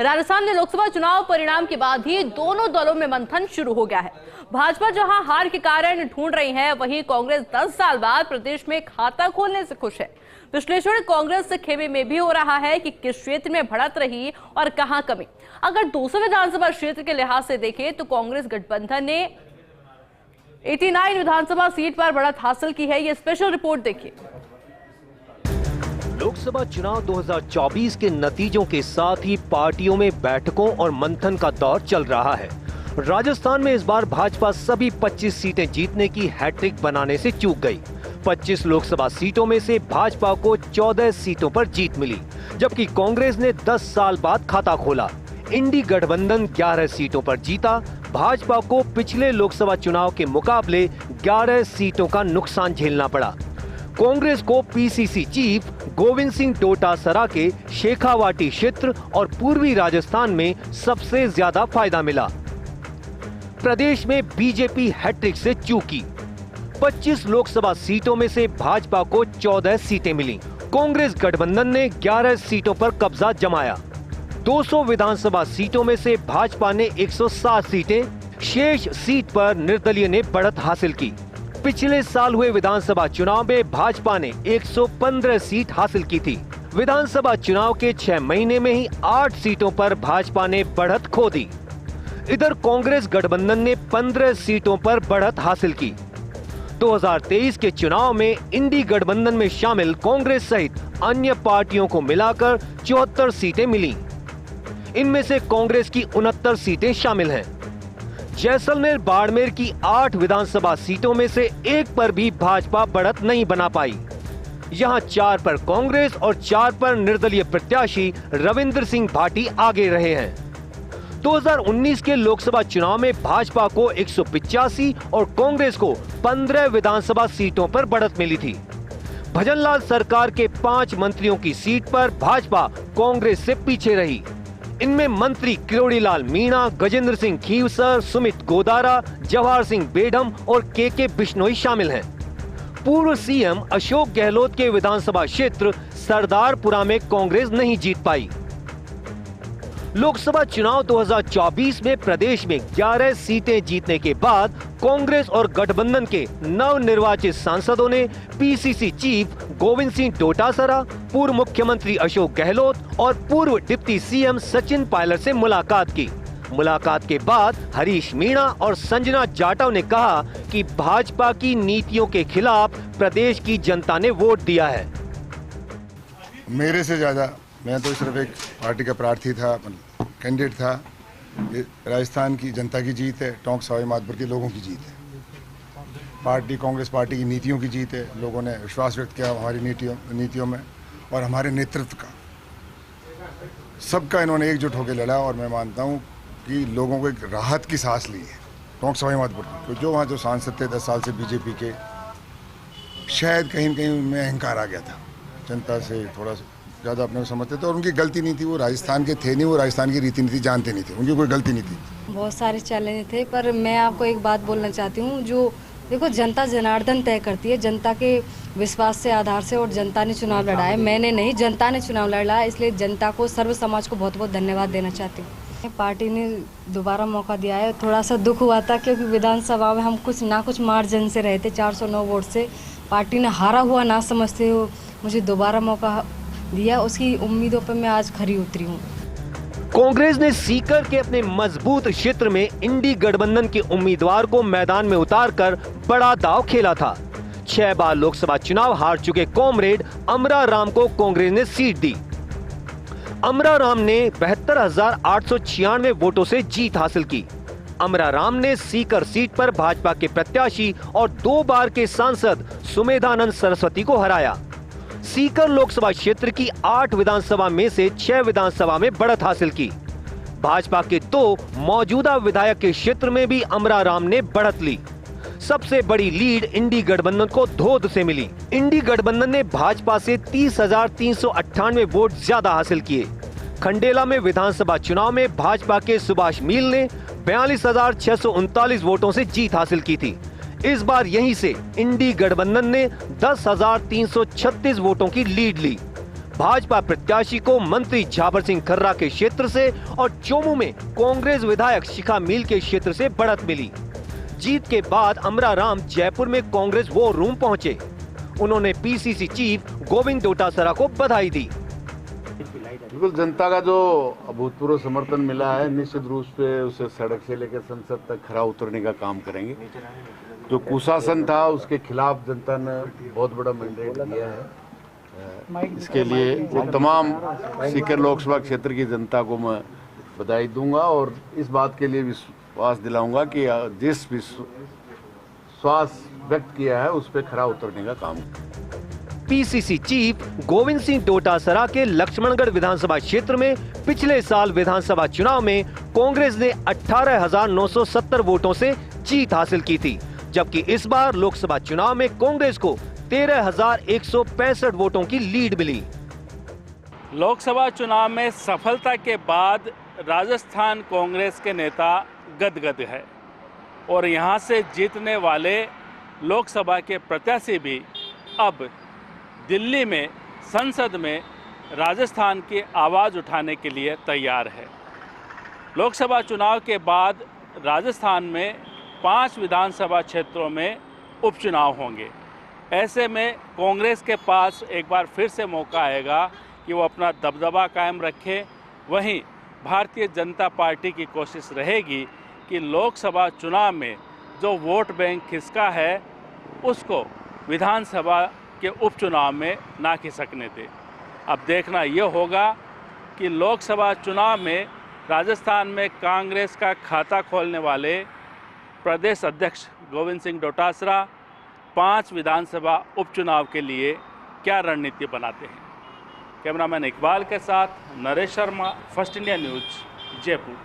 राजस्थान में लोकसभा चुनाव परिणाम के बाद ही दोनों दलों में मंथन शुरू हो गया है। भाजपा जहां हार के कारण ढूंढ रही है, वहीं कांग्रेस 10 साल बाद प्रदेश में खाता खोलने से खुश है। विश्लेषण कांग्रेस से खेमे में भी हो रहा है कि किस क्षेत्र में बढ़त रही और कहां कमी। अगर 200 विधानसभा क्षेत्र के लिहाज से देखें तो कांग्रेस गठबंधन ने 89 विधानसभा सीट पर बढ़त हासिल की है। ये स्पेशल रिपोर्ट देखिए। लोकसभा चुनाव 2024 के नतीजों के साथ ही पार्टियों में बैठकों और मंथन का दौर चल रहा है। राजस्थान में इस बार भाजपा सभी 25 सीटें जीतने की हैट्रिक बनाने से चूक गई। 25 लोकसभा सीटों में से भाजपा को 14 सीटों पर जीत मिली, जबकि कांग्रेस ने 10 साल बाद खाता खोला। इंडी गठबंधन 11 सीटों पर जीता। भाजपा को पिछले लोकसभा चुनाव के मुकाबले 11 सीटों का नुकसान झेलना पड़ा। कांग्रेस को पीसीसी चीफ गोविंद सिंह डोटासरा के शेखावाटी क्षेत्र और पूर्वी राजस्थान में सबसे ज्यादा फायदा मिला। प्रदेश में बीजेपी हैट्रिक से चूकी। 25 लोकसभा सीटों में से भाजपा को 14 सीटें मिली। कांग्रेस गठबंधन ने 11 सीटों पर कब्जा जमाया। 200 विधानसभा सीटों में से भाजपा ने 107 सीटें, शेष सीट पर निर्दलीय ने बढ़त हासिल की। पिछले साल हुए विधानसभा चुनाव में भाजपा ने 115 सीट हासिल की थी। विधानसभा चुनाव के 6 महीने में ही 8 सीटों पर भाजपा ने बढ़त खो दी। इधर कांग्रेस गठबंधन ने 15 सीटों पर बढ़त हासिल की। 2023 के चुनाव में इंडी गठबंधन में शामिल कांग्रेस सहित अन्य पार्टियों को मिलाकर 74 सीटें मिली। इनमें से कांग्रेस की 69 सीटें शामिल हैं। जैसलमेर बाड़मेर की 8 विधानसभा सीटों में से एक पर भी भाजपा बढ़त नहीं बना पाई। यहां 4 पर कांग्रेस और 4 पर निर्दलीय प्रत्याशी रविंद्र सिंह भाटी आगे रहे हैं। 2019 के लोकसभा चुनाव में भाजपा को 185 और कांग्रेस को 15 विधानसभा सीटों पर बढ़त मिली थी। भजनलाल सरकार के 5 मंत्रियों की सीट पर भाजपा कांग्रेस से पीछे रही। इनमें मंत्री किरोड़ीलाल मीणा, गजेंद्र सिंह खीवसर, सुमित गोदारा, जवाहर सिंह बेढम और के बिश्नोई शामिल हैं। पूर्व सीएम अशोक गहलोत के विधानसभा क्षेत्र सरदारपुरा में कांग्रेस नहीं जीत पाई। लोकसभा चुनाव 2024 में प्रदेश में 11 सीटें जीतने के बाद कांग्रेस और गठबंधन के नवनिर्वाचित सांसदों ने पीसीसी चीफ गोविंद सिंह डोटासरा, पूर्व मुख्यमंत्री अशोक गहलोत और पूर्व डिप्टी सीएम सचिन पायलट से मुलाकात की। मुलाकात के बाद हरीश मीणा और संजना जाटव ने कहा कि भाजपा की नीतियों के खिलाफ प्रदेश की जनता ने वोट दिया है। मेरे से ज्यादा मैं तो सिर्फ एक पार्टी का प्रार्थी था, कैंडिडेट था। ये राजस्थान की जनता की जीत है, टोंक सवाई माधोपुर के लोगों की जीत है। पार्टी कांग्रेस पार्टी की नीतियों की जीत है। लोगों ने विश्वास व्यक्त किया हमारी नीतियों में और हमारे नेतृत्व का। सबका इन्होंने एकजुट होकर लड़ा और मैं मानता हूँ कि लोगों को एक राहत की सांस ली है टोंक सवाई माधोपुर की। जो वहाँ जो सांसद थे 10 साल से बीजेपी के, शायद कहीं न कहीं उनमें अहंकार आ गया था। जनता से थोड़ा ज़्यादा अपने को समझते थे और उनकी गलती नहीं थी। वो राजस्थान के थे नहीं, वो राजस्थान की रीति नीति जानते नहीं थे। उनकी कोई गलती नहीं थी। बहुत सारे चैलेंज थे, पर मैं आपको एक बात बोलना चाहती हूँ। जो देखो, जनता जनार्दन तय करती है, जनता के विश्वास से आधार से, और जनता ने चुनाव लड़ा है, मैंने नहीं, जनता ने चुनाव लड़ा है। इसलिए जनता को, सर्व समाज को बहुत बहुत धन्यवाद देना चाहती हूँ। पार्टी ने दोबारा मौका दिया है। थोड़ा सा दुख हुआ था क्योंकि विधानसभा में हम कुछ मार्जिन से रहे थे, 409 वोट से। पार्टी ने हारा हुआ ना समझते हो मुझे दोबारा मौका दिया, उसकी उम्मीदों पर मैं आज खरी उतरी हूँ। कांग्रेस ने सीकर के अपने मजबूत क्षेत्र में इंडी गठबंधन के उम्मीदवार को मैदान में उतारकर बड़ा दांव खेला था। 6 बार लोकसभा चुनाव हार चुके कॉमरेड अमरा राम को कांग्रेस ने सीट दी। अमरा राम ने 72,896 वोटों से जीत हासिल की। अमरा राम ने सीकर सीट पर भाजपा के प्रत्याशी और 2 बार के सांसद सुमेधानंद सरस्वती को हराया। सीकर लोकसभा क्षेत्र की 8 विधानसभा में से 6 विधानसभा में बढ़त हासिल की। भाजपा के 2 मौजूदा विधायक के क्षेत्र में भी अमरा राम ने बढ़त ली। सबसे बड़ी लीड इंडी गठबंधन को धोध से मिली। इंडी गठबंधन ने भाजपा से 30,398 वोट ज्यादा हासिल किए। खंडेला में विधानसभा चुनाव में भाजपा के सुभाष मील ने 42,639 वोटों से जीत हासिल की थी। इस बार यहीं से इंडी गठबंधन ने 10,336 वोटों की लीड ली। भाजपा प्रत्याशी को मंत्री झाबर सिंह खर्रा के क्षेत्र से और चोमू में कांग्रेस विधायक शिखा मील के क्षेत्र से बढ़त मिली। जीत के बाद अमरा राम जयपुर में कांग्रेस वॉर रूम पहुंचे। उन्होंने पीसीसी चीफ गोविंद डोटासरा को बधाई दी। बिल्कुल, जनता का जो अभूतपूर्व समर्थन मिला है, निश्चित रूप से उसे सड़क से लेकर संसद तक खरा उतरने का काम करेंगे। जो कुशासन था उसके खिलाफ जनता ने बहुत बड़ा मैंडेट दिया है। इसके लिए वो तमाम सीकर लोकसभा क्षेत्र की जनता को मैं बधाई दूंगा और इस बात के लिए विश्वास दिलाऊंगा कि जिस विश्वास व्यक्त किया है उस पर खरा उतरने का काम। पीसीसी चीफ गोविंद सिंह डोटासरा के लक्ष्मणगढ़ विधानसभा क्षेत्र में पिछले साल विधानसभा चुनाव में कांग्रेस ने 18,970 वोटों से जीत हासिल की थी, जबकि इस बार लोकसभा चुनाव में कांग्रेस को 13,165 वोटों की लीड मिली। लोकसभा चुनाव में सफलता के बाद राजस्थान कांग्रेस के नेता गदगद है और यहां से जीतने वाले लोकसभा के प्रत्याशी भी अब दिल्ली में संसद में राजस्थान की आवाज़ उठाने के लिए तैयार है। लोकसभा चुनाव के बाद राजस्थान में 5 विधानसभा क्षेत्रों में उपचुनाव होंगे। ऐसे में कांग्रेस के पास एक बार फिर से मौका आएगा कि वो अपना दबदबा कायम रखे। वहीं भारतीय जनता पार्टी की कोशिश रहेगी कि लोकसभा चुनाव में जो वोट बैंक खिसका है उसको विधानसभा के उपचुनाव में ना खिसकने दे। अब देखना ये होगा कि लोकसभा चुनाव में राजस्थान में कांग्रेस का खाता खोलने वाले प्रदेश अध्यक्ष गोविंद सिंह डोटासरा 5 विधानसभा उपचुनाव के लिए क्या रणनीति बनाते हैं। कैमरामैन इकबाल के साथ Naresh Sharma, first India news, Jaipur.